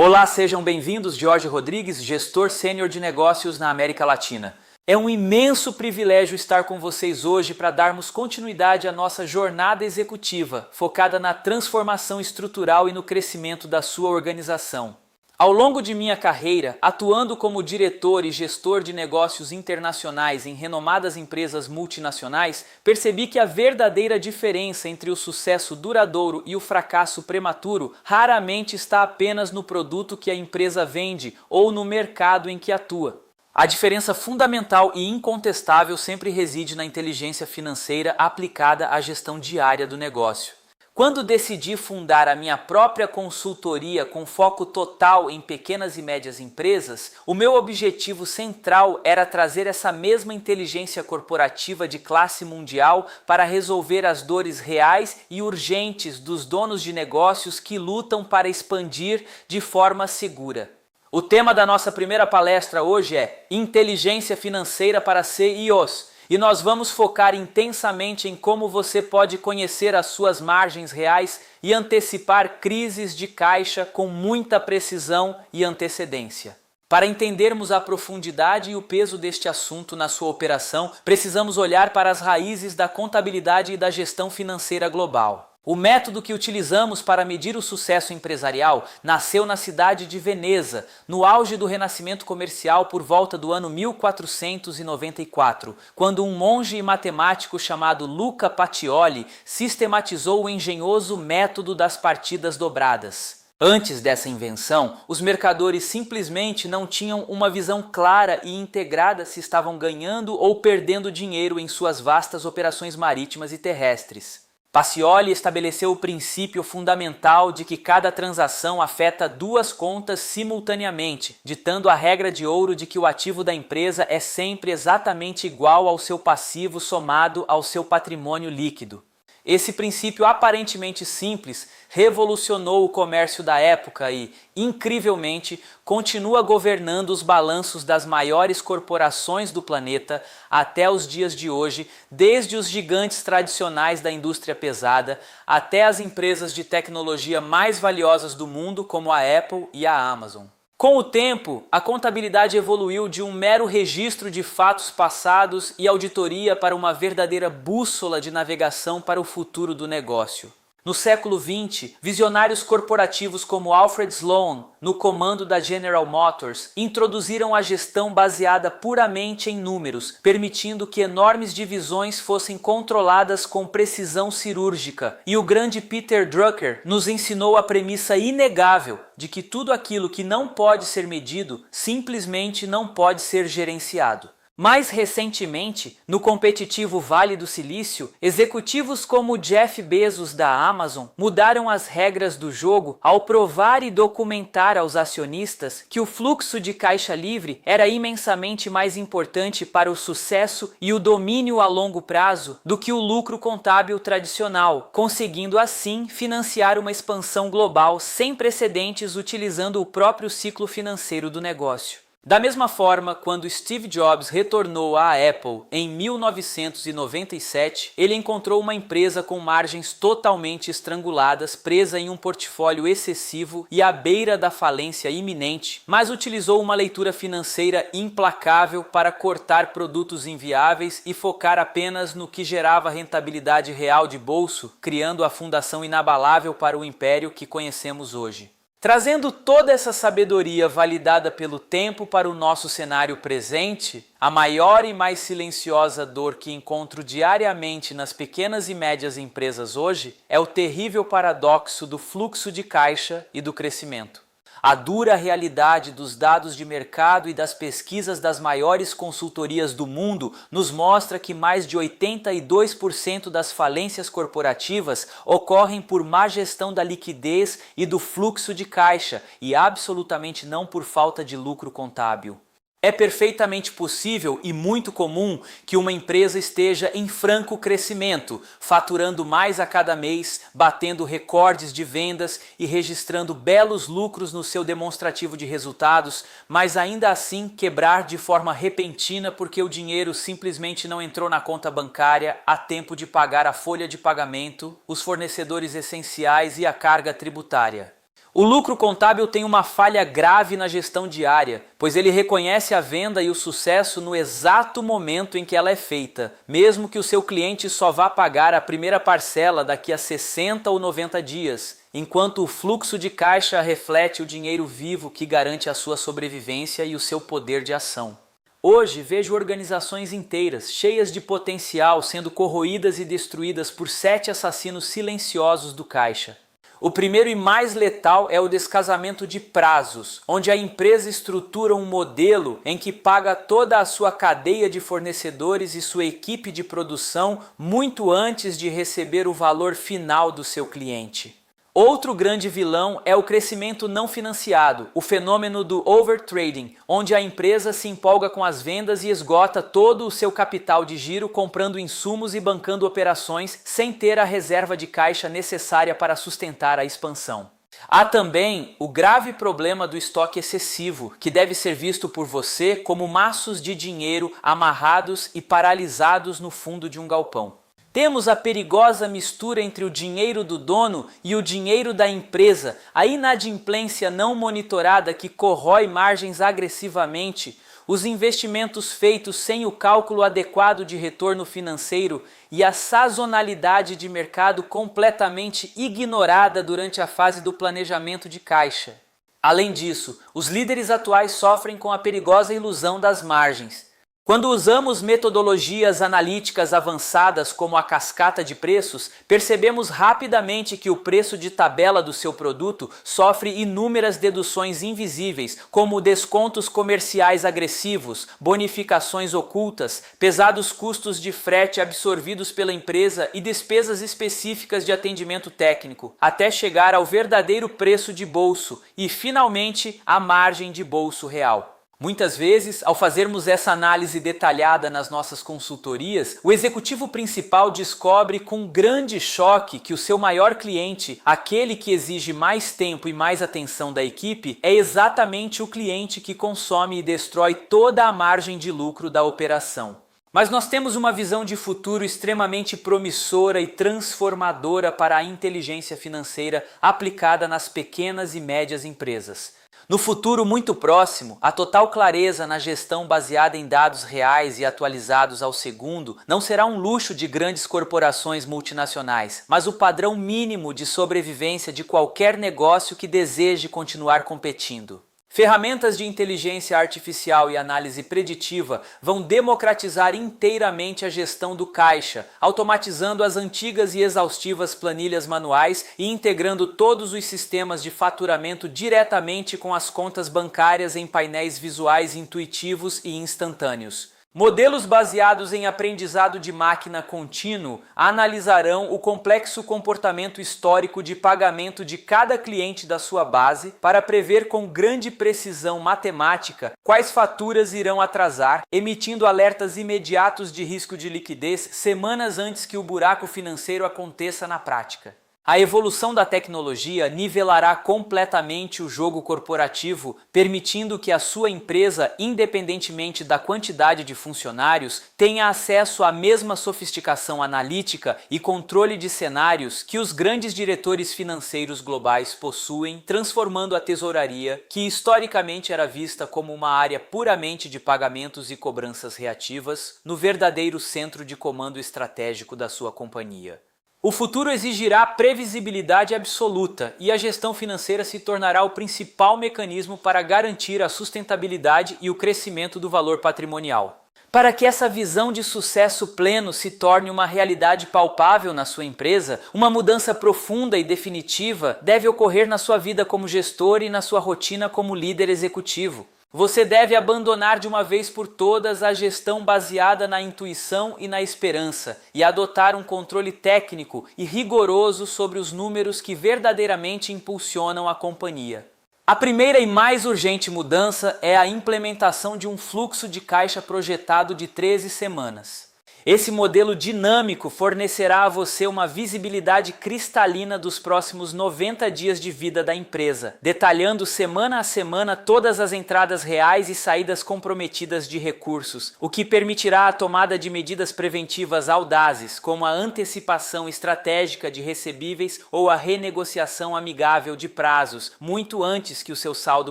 Olá, sejam bem-vindos. Jorge Rodrigues, gestor sênior de negócios na América Latina. É um imenso privilégio estar com vocês hoje para darmos continuidade à nossa jornada executiva, focada na transformação estrutural e no crescimento da sua organização. Ao longo de minha carreira, atuando como diretor e gestor de negócios internacionais em renomadas empresas multinacionais, percebi que a verdadeira diferença entre o sucesso duradouro e o fracasso prematuro raramente está apenas no produto que a empresa vende ou no mercado em que atua. A diferença fundamental e incontestável sempre reside na inteligência financeira aplicada à gestão diária do negócio. Quando decidi fundar a minha própria consultoria com foco total em pequenas e médias empresas, o meu objetivo central era trazer essa mesma inteligência corporativa de classe mundial para resolver as dores reais e urgentes dos donos de negócios que lutam para expandir de forma segura. O tema da nossa primeira palestra hoje é Inteligência Financeira para CEOs. E nós vamos focar intensamente em como você pode conhecer as suas margens reais e antecipar crises de caixa com muita precisão e antecedência. Para entendermos a profundidade e o peso deste assunto na sua operação, precisamos olhar para as raízes da contabilidade e da gestão financeira global. O método que utilizamos para medir o sucesso empresarial nasceu na cidade de Veneza, no auge do renascimento comercial por volta do ano 1494, quando um monge e matemático chamado Luca Pacioli sistematizou o engenhoso método das partidas dobradas. Antes dessa invenção, os mercadores simplesmente não tinham uma visão clara e integrada se estavam ganhando ou perdendo dinheiro em suas vastas operações marítimas e terrestres. Pacioli estabeleceu o princípio fundamental de que cada transação afeta duas contas simultaneamente, ditando a regra de ouro de que o ativo da empresa é sempre exatamente igual ao seu passivo somado ao seu patrimônio líquido. Esse princípio aparentemente simples revolucionou o comércio da época e, incrivelmente, continua governando os balanços das maiores corporações do planeta até os dias de hoje, desde os gigantes tradicionais da indústria pesada até as empresas de tecnologia mais valiosas do mundo como a Apple e a Amazon. Com o tempo, a contabilidade evoluiu de um mero registro de fatos passados e auditoria para uma verdadeira bússola de navegação para o futuro do negócio. No século XX, visionários corporativos como Alfred Sloan, no comando da General Motors, introduziram a gestão baseada puramente em números, permitindo que enormes divisões fossem controladas com precisão cirúrgica. E o grande Peter Drucker nos ensinou a premissa inegável de que tudo aquilo que não pode ser medido simplesmente não pode ser gerenciado. Mais recentemente, no competitivo Vale do Silício, executivos como Jeff Bezos da Amazon mudaram as regras do jogo ao provar e documentar aos acionistas que o fluxo de caixa livre era imensamente mais importante para o sucesso e o domínio a longo prazo do que o lucro contábil tradicional, conseguindo assim financiar uma expansão global sem precedentes utilizando o próprio ciclo financeiro do negócio. Da mesma forma, quando Steve Jobs retornou à Apple em 1997, ele encontrou uma empresa com margens totalmente estranguladas, presa em um portfólio excessivo e à beira da falência iminente, mas utilizou uma leitura financeira implacável para cortar produtos inviáveis e focar apenas no que gerava rentabilidade real de bolso, criando a fundação inabalável para o império que conhecemos hoje. Trazendo toda essa sabedoria validada pelo tempo para o nosso cenário presente, a maior e mais silenciosa dor que encontro diariamente nas pequenas e médias empresas hoje é o terrível paradoxo do fluxo de caixa e do crescimento. A dura realidade dos dados de mercado e das pesquisas das maiores consultorias do mundo nos mostra que mais de 82% das falências corporativas ocorrem por má gestão da liquidez e do fluxo de caixa e absolutamente não por falta de lucro contábil. É perfeitamente possível e muito comum que uma empresa esteja em franco crescimento, faturando mais a cada mês, batendo recordes de vendas e registrando belos lucros no seu demonstrativo de resultados, mas ainda assim quebrar de forma repentina porque o dinheiro simplesmente não entrou na conta bancária a tempo de pagar a folha de pagamento, os fornecedores essenciais e a carga tributária. O lucro contábil tem uma falha grave na gestão diária, pois ele reconhece a venda e o sucesso no exato momento em que ela é feita, mesmo que o seu cliente só vá pagar a primeira parcela daqui a 60 ou 90 dias, enquanto o fluxo de caixa reflete o dinheiro vivo que garante a sua sobrevivência e o seu poder de ação. Hoje vejo organizações inteiras, cheias de potencial, sendo corroídas e destruídas por 7 assassinos silenciosos do caixa. O primeiro e mais letal é o descasamento de prazos, onde a empresa estrutura um modelo em que paga toda a sua cadeia de fornecedores e sua equipe de produção muito antes de receber o valor final do seu cliente. Outro grande vilão é o crescimento não financiado, o fenômeno do overtrading, onde a empresa se empolga com as vendas e esgota todo o seu capital de giro comprando insumos e bancando operações sem ter a reserva de caixa necessária para sustentar a expansão. Há também o grave problema do estoque excessivo, que deve ser visto por você como maços de dinheiro amarrados e paralisados no fundo de um galpão. Temos a perigosa mistura entre o dinheiro do dono e o dinheiro da empresa, a inadimplência não monitorada que corrói margens agressivamente, os investimentos feitos sem o cálculo adequado de retorno financeiro e a sazonalidade de mercado completamente ignorada durante a fase do planejamento de caixa. Além disso, os líderes atuais sofrem com a perigosa ilusão das margens. Quando usamos metodologias analíticas avançadas como a cascata de preços, percebemos rapidamente que o preço de tabela do seu produto sofre inúmeras deduções invisíveis, como descontos comerciais agressivos, bonificações ocultas, pesados custos de frete absorvidos pela empresa e despesas específicas de atendimento técnico, até chegar ao verdadeiro preço de bolso e, finalmente, a margem de bolso real. Muitas vezes, ao fazermos essa análise detalhada nas nossas consultorias, o executivo principal descobre com grande choque que o seu maior cliente, aquele que exige mais tempo e mais atenção da equipe, é exatamente o cliente que consome e destrói toda a margem de lucro da operação. Mas nós temos uma visão de futuro extremamente promissora e transformadora para a inteligência financeira aplicada nas pequenas e médias empresas. No futuro muito próximo, a total clareza na gestão baseada em dados reais e atualizados ao segundo não será um luxo de grandes corporações multinacionais, mas o padrão mínimo de sobrevivência de qualquer negócio que deseje continuar competindo. Ferramentas de inteligência artificial e análise preditiva vão democratizar inteiramente a gestão do caixa, automatizando as antigas e exaustivas planilhas manuais e integrando todos os sistemas de faturamento diretamente com as contas bancárias em painéis visuais intuitivos e instantâneos. Modelos baseados em aprendizado de máquina contínuo analisarão o complexo comportamento histórico de pagamento de cada cliente da sua base para prever com grande precisão matemática quais faturas irão atrasar, emitindo alertas imediatos de risco de liquidez semanas antes que o buraco financeiro aconteça na prática. A evolução da tecnologia nivelará completamente o jogo corporativo, permitindo que a sua empresa, independentemente da quantidade de funcionários, tenha acesso à mesma sofisticação analítica e controle de cenários que os grandes diretores financeiros globais possuem, transformando a tesouraria, que historicamente era vista como uma área puramente de pagamentos e cobranças reativas, no verdadeiro centro de comando estratégico da sua companhia. O futuro exigirá previsibilidade absoluta e a gestão financeira se tornará o principal mecanismo para garantir a sustentabilidade e o crescimento do valor patrimonial. Para que essa visão de sucesso pleno se torne uma realidade palpável na sua empresa, uma mudança profunda e definitiva deve ocorrer na sua vida como gestor e na sua rotina como líder executivo. Você deve abandonar de uma vez por todas a gestão baseada na intuição e na esperança e adotar um controle técnico e rigoroso sobre os números que verdadeiramente impulsionam a companhia. A primeira e mais urgente mudança é a implementação de um fluxo de caixa projetado de 13 semanas. Esse modelo dinâmico fornecerá a você uma visibilidade cristalina dos próximos 90 dias de vida da empresa, detalhando semana a semana todas as entradas reais e saídas comprometidas de recursos, o que permitirá a tomada de medidas preventivas audazes, como a antecipação estratégica de recebíveis ou a renegociação amigável de prazos, muito antes que o seu saldo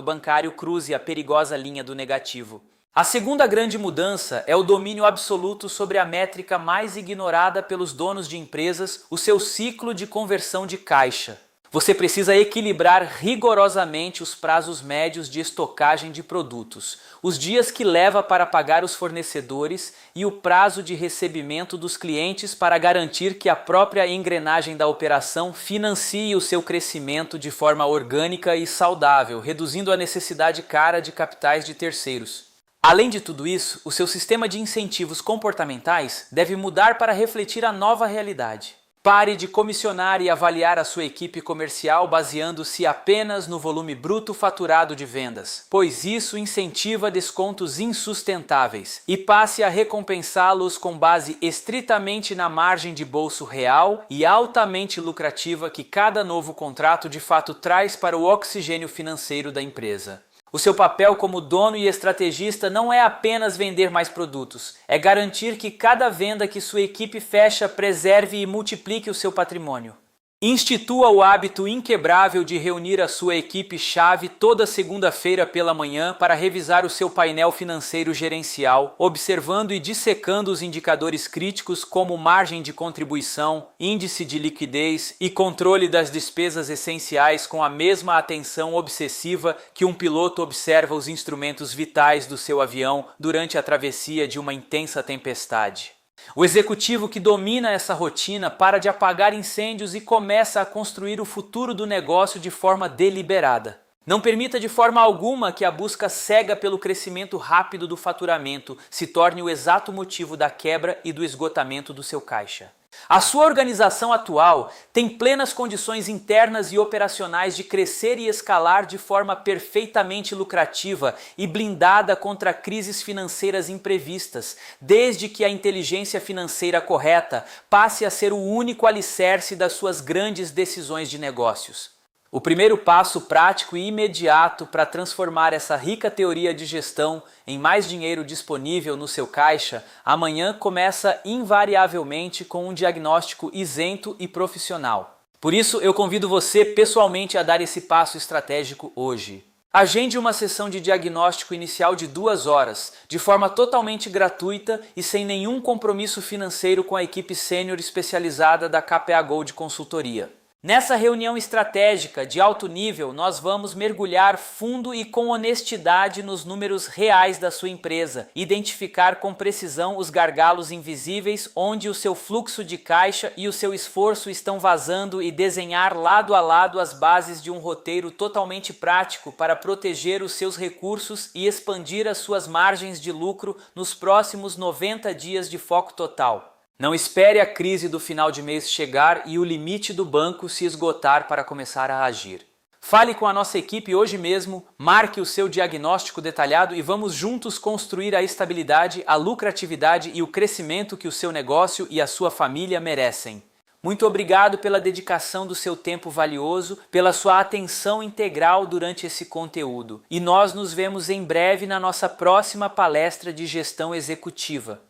bancário cruze a perigosa linha do negativo. A segunda grande mudança é o domínio absoluto sobre a métrica mais ignorada pelos donos de empresas, o seu ciclo de conversão de caixa. Você precisa equilibrar rigorosamente os prazos médios de estocagem de produtos, os dias que leva para pagar os fornecedores e o prazo de recebimento dos clientes para garantir que a própria engrenagem da operação financie o seu crescimento de forma orgânica e saudável, reduzindo a necessidade cara de capitais de terceiros. Além de tudo isso, o seu sistema de incentivos comportamentais deve mudar para refletir a nova realidade. Pare de comissionar e avaliar a sua equipe comercial baseando-se apenas no volume bruto faturado de vendas, pois isso incentiva descontos insustentáveis, e passe a recompensá-los com base estritamente na margem de bolso real e altamente lucrativa que cada novo contrato de fato traz para o oxigênio financeiro da empresa. O seu papel como dono e estrategista não é apenas vender mais produtos, é garantir que cada venda que sua equipe fecha preserve e multiplique o seu patrimônio. Institua o hábito inquebrável de reunir a sua equipe-chave toda segunda-feira pela manhã para revisar o seu painel financeiro gerencial, observando e dissecando os indicadores críticos como margem de contribuição, índice de liquidez e controle das despesas essenciais com a mesma atenção obsessiva que um piloto observa os instrumentos vitais do seu avião durante a travessia de uma intensa tempestade. O executivo que domina essa rotina para de apagar incêndios e começa a construir o futuro do negócio de forma deliberada. Não permita de forma alguma que a busca cega pelo crescimento rápido do faturamento se torne o exato motivo da quebra e do esgotamento do seu caixa. A sua organização atual tem plenas condições internas e operacionais de crescer e escalar de forma perfeitamente lucrativa e blindada contra crises financeiras imprevistas, desde que a inteligência financeira correta passe a ser o único alicerce das suas grandes decisões de negócios. O primeiro passo prático e imediato para transformar essa rica teoria de gestão em mais dinheiro disponível no seu caixa, amanhã começa invariavelmente com um diagnóstico isento e profissional. Por isso, eu convido você pessoalmente a dar esse passo estratégico hoje. Agende uma sessão de diagnóstico inicial de 2 horas, de forma totalmente gratuita e sem nenhum compromisso financeiro com a equipe sênior especializada da KPA Gold Consultoria. Nessa reunião estratégica de alto nível, nós vamos mergulhar fundo e com honestidade nos números reais da sua empresa, identificar com precisão os gargalos invisíveis onde o seu fluxo de caixa e o seu esforço estão vazando e desenhar lado a lado as bases de um roteiro totalmente prático para proteger os seus recursos e expandir as suas margens de lucro nos próximos 90 dias de foco total. Não espere a crise do final de mês chegar e o limite do banco se esgotar para começar a agir. Fale com a nossa equipe hoje mesmo, marque o seu diagnóstico detalhado e vamos juntos construir a estabilidade, a lucratividade e o crescimento que o seu negócio e a sua família merecem. Muito obrigado pela dedicação do seu tempo valioso, pela sua atenção integral durante esse conteúdo. E nós nos vemos em breve na nossa próxima palestra de gestão executiva.